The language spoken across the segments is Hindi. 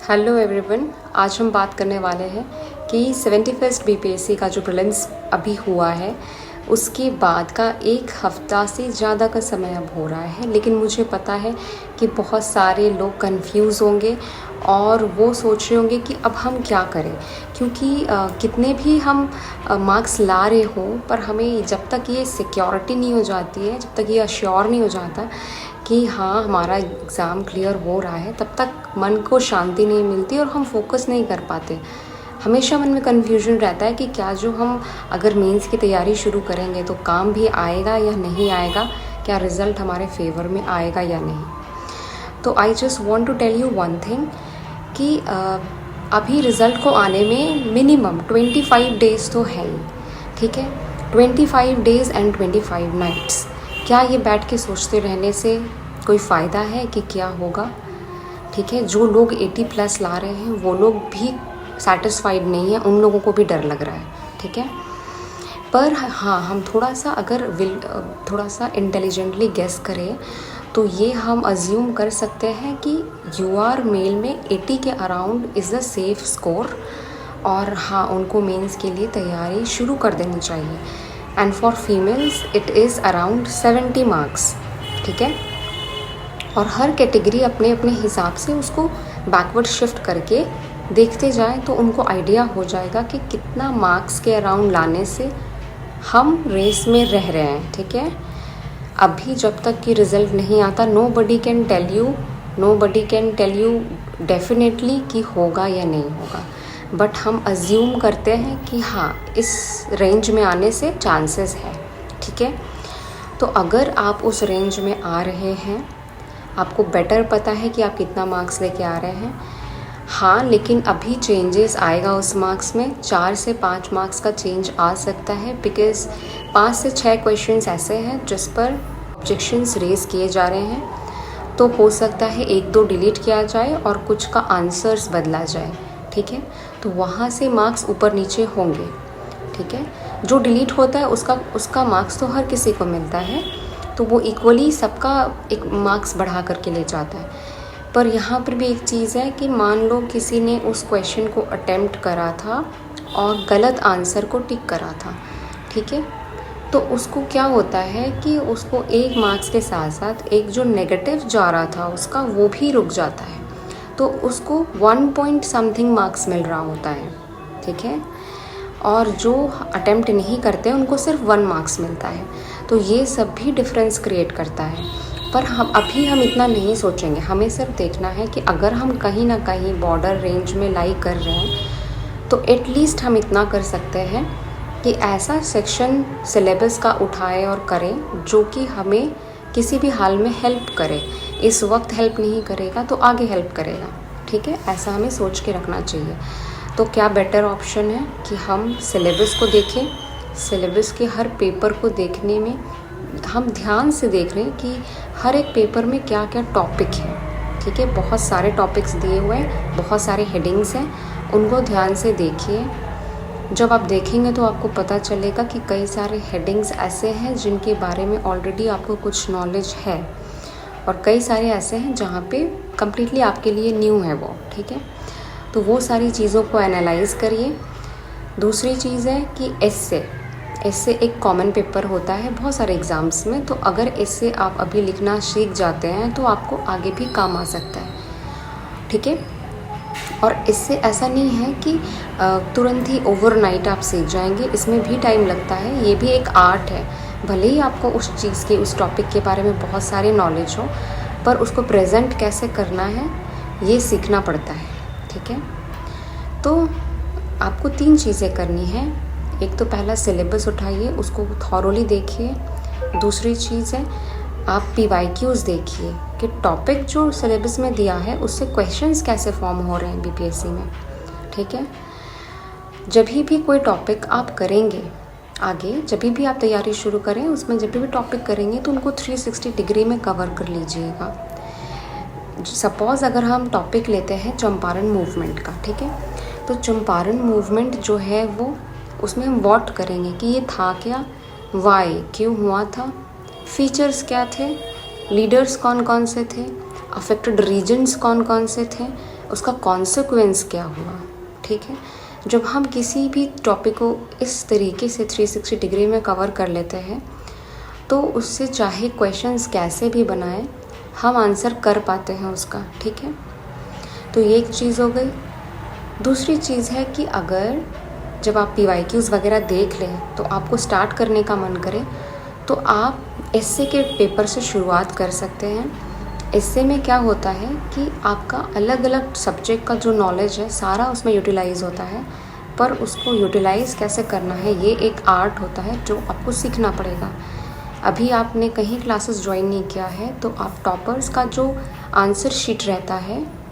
हेलो एवरीवन, आज हम बात करने वाले हैं कि 71st बीपीएससी का जो प्रीलिम्स अभी हुआ है उसके बाद का एक हफ्ता से ज़्यादा का समय अब हो रहा है। लेकिन मुझे पता है कि बहुत सारे लोग कंफ्यूज होंगे और वो सोच रहे होंगे कि अब हम क्या करें, क्योंकि कितने भी हम मार्क्स ला रहे हो पर हमें जब तक ये सिक्योरिटी नहीं हो जाती है, जब तक ये अश्योर नहीं हो जाता कि हाँ हमारा एग्ज़ाम क्लियर हो रहा है, तब तक मन को शांति नहीं मिलती और हम फोकस नहीं कर पाते। हमेशा मन में कन्फ्यूजन रहता है कि क्या जो हम अगर मेंस की तैयारी शुरू करेंगे तो काम भी आएगा या नहीं आएगा, क्या रिज़ल्ट हमारे फेवर में आएगा या नहीं। तो I just want to tell you one thing कि अभी रिज़ल्ट को आने में मिनिमम 25 डेज़ तो है ही, ठीक है। 25 डेज़ एंड 25 नाइट्स। क्या ये बैठ के सोचते रहने से कोई फ़ायदा है कि क्या होगा, ठीक है। जो लोग 80+ ला रहे हैं वो लोग भी सेटिस्फाइड नहीं है, उन लोगों को भी डर लग रहा है, ठीक है। पर हाँ, हम थोड़ा सा इंटेलिजेंटली गेस करें तो ये हम अज्यूम कर सकते हैं कि यूआर मेल में 80 के around is the safe score, और हाँ उनको मेंस के लिए तैयारी शुरू कर देनी चाहिए। And for females it is around 70 marks, ठीक है। और हर कैटेगरी अपने अपने हिसाब से उसको बैकवर्ड शिफ्ट करके देखते जाएं तो उनको आइडिया हो जाएगा कि कितना मार्क्स के अराउंड लाने से हम रेस में रह रहे हैं, ठीक है। अभी जब तक कि रिज़ल्ट नहीं आता nobody can tell you definitely कि होगा या नहीं होगा, बट हम अज्यूम करते हैं कि हाँ इस रेंज में आने से चांसेस है, ठीक है। तो अगर आप उस रेंज में आ रहे हैं, आपको बेटर पता है कि आप कितना मार्क्स लेके आ रहे हैं, हाँ, लेकिन अभी चेंजेस आएगा उस मार्क्स में। 4 से 5 मार्क्स का चेंज आ सकता है, बिकॉज़ 5 से 6 क्वेश्चंस ऐसे हैं जिस पर ऑब्जेक्शंस रेज किए जा रहे हैं। तो हो सकता है 1-2 डिलीट किया जाए और कुछ का आंसर्स बदला जाए, ठीक है। तो वहाँ से मार्क्स ऊपर नीचे होंगे, ठीक है। जो डिलीट होता है उसका मार्क्स तो हर किसी को मिलता है, तो वो इक्वली सबका एक मार्क्स बढ़ा करके ले जाता है। पर यहाँ पर भी एक चीज़ है कि मान लो किसी ने उस क्वेश्चन को अटेम्प्ट करा था और गलत आंसर को टिक करा था, ठीक है। तो उसको क्या होता है कि उसको 1 मार्क्स के साथ साथ एक जो नेगेटिव जा रहा था उसका वो भी रुक जाता है, तो उसको 1 पॉइंट समथिंग मार्क्स मिल रहा होता है, ठीक है। और जो अटेम्प्ट नहीं करते उनको सिर्फ 1 मार्क्स मिलता है। तो ये सब भी डिफरेंस क्रिएट करता है। पर हम इतना नहीं सोचेंगे, हमें सिर्फ देखना है कि अगर हम कहीं ना कहीं बॉर्डर रेंज में लाई कर रहे हैं तो एटलीस्ट हम इतना कर सकते हैं कि ऐसा सेक्शन सिलेबस का उठाए और करें जो कि हमें किसी भी हाल में हेल्प करे। इस वक्त हेल्प नहीं करेगा तो आगे हेल्प करेगा, ठीक है। ऐसा हमें सोच के रखना चाहिए। तो क्या बेटर ऑप्शन है कि हम सिलेबस को देखें, सिलेबस के हर पेपर को देखने में हम ध्यान से देख रहे हैं कि हर एक पेपर में क्या क्या टॉपिक है, ठीक है। बहुत सारे टॉपिक्स दिए हुए हैं, बहुत सारे हेडिंग्स हैं, उनको ध्यान से देखिए। जब आप देखेंगे तो आपको पता चलेगा कि कई सारे हेडिंग्स ऐसे हैं जिनके बारे में ऑलरेडी आपको कुछ नॉलेज है, और कई सारे ऐसे हैं जहाँ पे कम्प्लीटली आपके लिए न्यू है वो, ठीक है। तो वो सारी चीज़ों को एनालाइज़ करिए। दूसरी चीज़ है कि एस्से एक कॉमन पेपर होता है बहुत सारे एग्ज़ाम्स में, तो अगर एस्से आप अभी लिखना सीख जाते हैं तो आपको आगे भी काम आ सकता है, ठीक है। और इससे ऐसा नहीं है कि तुरंत ही ओवरनाइट आप सीख जाएंगे, इसमें भी टाइम लगता है, ये भी एक आर्ट है। भले ही आपको उस चीज़ के उस टॉपिक के बारे में बहुत सारे नॉलेज हो, पर उसको प्रेजेंट कैसे करना है ये सीखना पड़ता है, ठीक है। तो आपको 3 चीज़ें करनी है। एक तो पहला सिलेबस उठाइए, उसको थॉरोली देखिए। दूसरी चीज़ है आप PYQs देखिए कि टॉपिक जो सिलेबस में दिया है उससे क्वेश्चंस कैसे फॉर्म हो रहे हैं बीपीएससी में, ठीक है। जब भी कोई टॉपिक आप करेंगे आगे, जब भी आप तैयारी शुरू करें उसमें जब भी टॉपिक करेंगे तो उनको 360 डिग्री में कवर कर लीजिएगा। सपोज़ अगर हम टॉपिक लेते हैं चंपारण मूवमेंट का, ठीक है, तो चंपारण मूवमेंट जो है वो उसमें हम व्हाट करेंगे कि ये था क्या, वाई क्यों हुआ था, फीचर्स क्या थे, लीडर्स कौन कौन से थे, अफेक्टेड रीजन्स कौन कौन से थे, उसका कॉन्सिक्वेंस क्या हुआ। ठीक है, जब हम किसी भी टॉपिक को इस तरीके से 360 डिग्री में कवर कर लेते हैं तो उससे चाहे क्वेश्चंस कैसे भी बनाएं हम आंसर कर पाते हैं उसका। ठीक है, तो ये एक चीज़ हो गई। दूसरी चीज़ है कि अगर जब आप PYQs वगैरह देख लें तो आपको स्टार्ट करने का मन करे तो आप एस्से के पेपर से शुरुआत कर सकते हैं। एस्से में क्या होता है कि आपका अलग अलग सब्जेक्ट का जो नॉलेज है सारा उसमें यूटिलाइज़ होता है, पर उसको यूटिलाइज़ कैसे करना है ये एक आर्ट होता है जो आपको सीखना पड़ेगा। अभी आपने कहीं क्लासेस ज्वाइन नहीं किया है तो आप टॉपर्स का जो आंसर शीट रहता है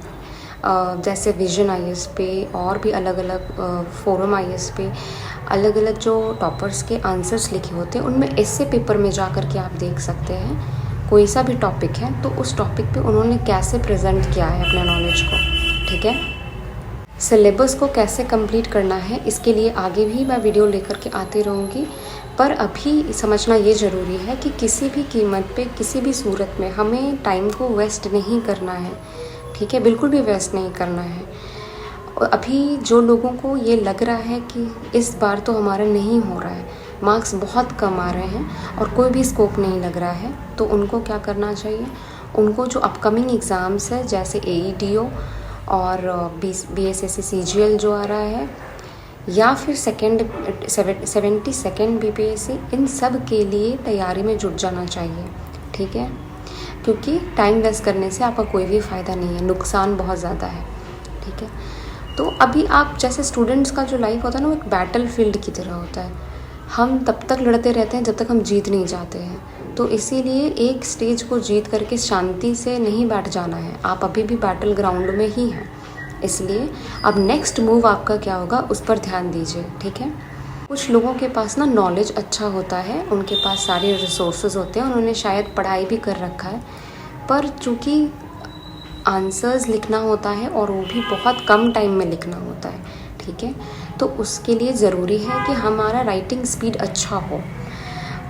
जैसे विजन IAS पे और भी अलग अलग फोरम IAS पे अलग अलग जो टॉपर्स के आंसर्स लिखे होते हैं उनमें एस्से पेपर में जा कर के आप देख सकते हैं कोई सा भी टॉपिक है तो उस टॉपिक पे उन्होंने कैसे प्रेजेंट किया है अपने नॉलेज को। ठीक है, सिलेबस को कैसे कंप्लीट करना है इसके लिए आगे भी मैं वीडियो लेकर के आती रहूँगी, पर अभी समझना ये ज़रूरी है कि किसी भी कीमत पे किसी भी सूरत में हमें टाइम को वेस्ट नहीं करना है। ठीक है, बिल्कुल भी वेस्ट नहीं करना है। अभी जो लोगों को ये लग रहा है कि इस बार तो हमारा नहीं हो रहा है, मार्क्स बहुत कम आ रहे हैं और कोई भी स्कोप नहीं लग रहा है, तो उनको क्या करना चाहिए, उनको जो अपकमिंग एग्ज़ाम्स है जैसे AEDO और BSSC CGL जो आ रहा है या फिर 72nd BPSC, इन सब के लिए तैयारी में जुट जाना चाहिए। ठीक है, क्योंकि टाइम वेस्ट करने से आपका कोई भी फ़ायदा नहीं है, नुकसान बहुत ज़्यादा है। ठीक है, तो अभी आप जैसे स्टूडेंट्स का जो लाइफ होता है ना वो एक बैटल फील्ड की तरह होता है, हम तब तक लड़ते रहते हैं जब तक हम जीत नहीं जाते हैं। तो इसीलिए एक स्टेज को जीत करके शांति से नहीं बैठ जाना है, आप अभी भी बैटल ग्राउंड में ही हैं। इसलिए अब नेक्स्ट मूव आपका क्या होगा उस पर ध्यान दीजिए। ठीक है, कुछ लोगों के पास ना नॉलेज अच्छा होता है, उनके पास सारे रिसोर्सेज होते हैं, उन्होंने शायद पढ़ाई भी कर रखा है, पर चूँकि आंसर्स लिखना होता है और वो भी बहुत कम टाइम में लिखना होता है। ठीक है, तो उसके लिए ज़रूरी है कि हमारा राइटिंग स्पीड अच्छा हो।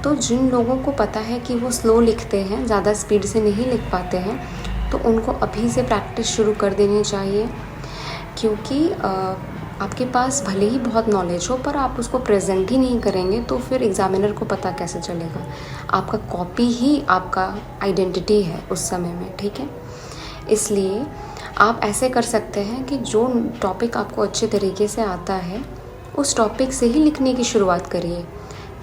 तो जिन लोगों को पता है कि वो स्लो लिखते हैं, ज़्यादा स्पीड से नहीं लिख पाते हैं, तो उनको अभी से प्रैक्टिस शुरू कर देनी चाहिए, क्योंकि आपके पास भले ही बहुत नॉलेज हो पर आप उसको प्रेजेंट ही नहीं करेंगे तो फिर एग्ज़ामिनर को पता कैसे चलेगा। आपका कॉपी ही आपका आइडेंटिटी है उस समय में। ठीक है, इसलिए आप ऐसे कर सकते हैं कि जो टॉपिक आपको अच्छे तरीके से आता है उस टॉपिक से ही लिखने की शुरुआत करिए,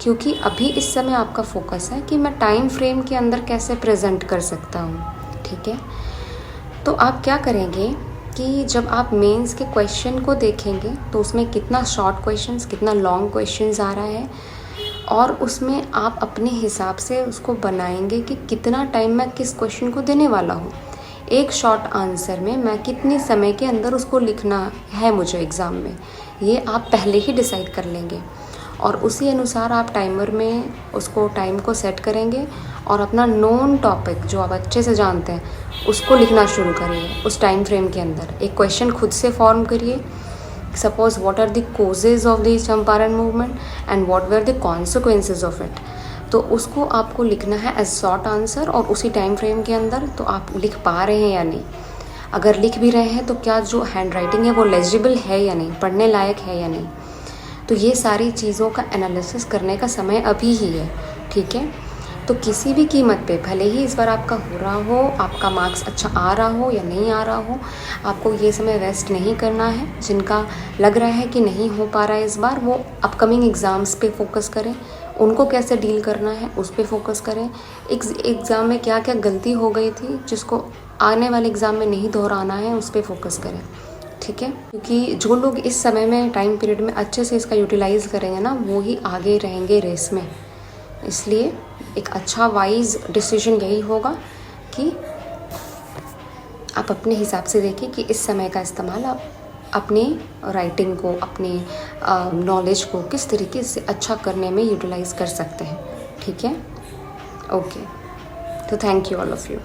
क्योंकि अभी इस समय आपका फोकस है कि मैं टाइम फ्रेम के अंदर कैसे प्रेजेंट कर सकता हूँ। ठीक है, तो आप क्या करेंगे कि जब आप मेंस के क्वेश्चन को देखेंगे तो उसमें कितना शॉर्ट क्वेश्चंस, कितना लॉन्ग क्वेश्चंस आ रहा है, और उसमें आप अपने हिसाब से उसको बनाएंगे कि कितना टाइम मैं किस क्वेश्चन को देने वाला हूँ। एक शॉर्ट आंसर में मैं कितने समय के अंदर उसको लिखना है मुझे एग्ज़ाम में, ये आप पहले ही डिसाइड कर लेंगे और उसी अनुसार आप टाइमर में उसको टाइम को सेट करेंगे और अपना नोन टॉपिक जो आप अच्छे से जानते हैं उसको लिखना शुरू करिए उस टाइम फ्रेम के अंदर। एक क्वेश्चन खुद से फॉर्म करिए, suppose what are the causes of the Champaran movement and what were the consequences of it, तो उसको आपको लिखना है एज शॉर्ट आंसर और उसी टाइम फ्रेम के अंदर। तो आप लिख पा रहे हैं या नहीं, अगर लिख भी रहे हैं तो क्या जो हैंड राइटिंग है वो लेजिबल है या नहीं, पढ़ने लायक है या नहीं। तो ये सारी चीज़ों का एनालिसिस करने का समय अभी ही है। ठीक है, तो किसी भी कीमत पे भले ही इस बार आपका हो रहा हो, आपका मार्क्स अच्छा आ रहा हो या नहीं आ रहा हो, आपको ये समय वेस्ट नहीं करना है। जिनका लग रहा है कि नहीं हो पा रहा है इस बार, वो अपकमिंग एग्ज़ाम्स पे फोकस करें, उनको कैसे डील करना है उस पे फोकस करें। एग्ज़ाम में क्या क्या गलती हो गई थी जिसको आने वाले एग्ज़ाम में नहीं दोहराना है उस पे फोकस करें। ठीक है, क्योंकि जो लोग इस समय में टाइम पीरियड में अच्छे से इसका यूटिलाइज़ करेंगे ना, वो ही आगे रहेंगे रेस में। इसलिए एक अच्छा वाइज डिसीजन यही होगा कि आप अपने हिसाब से देखिए कि इस समय का इस्तेमाल आप अपनी राइटिंग को, अपने नॉलेज को किस तरीके से अच्छा करने में यूटिलाइज़ कर सकते हैं। ठीक है, ओके, तो thank you all of you.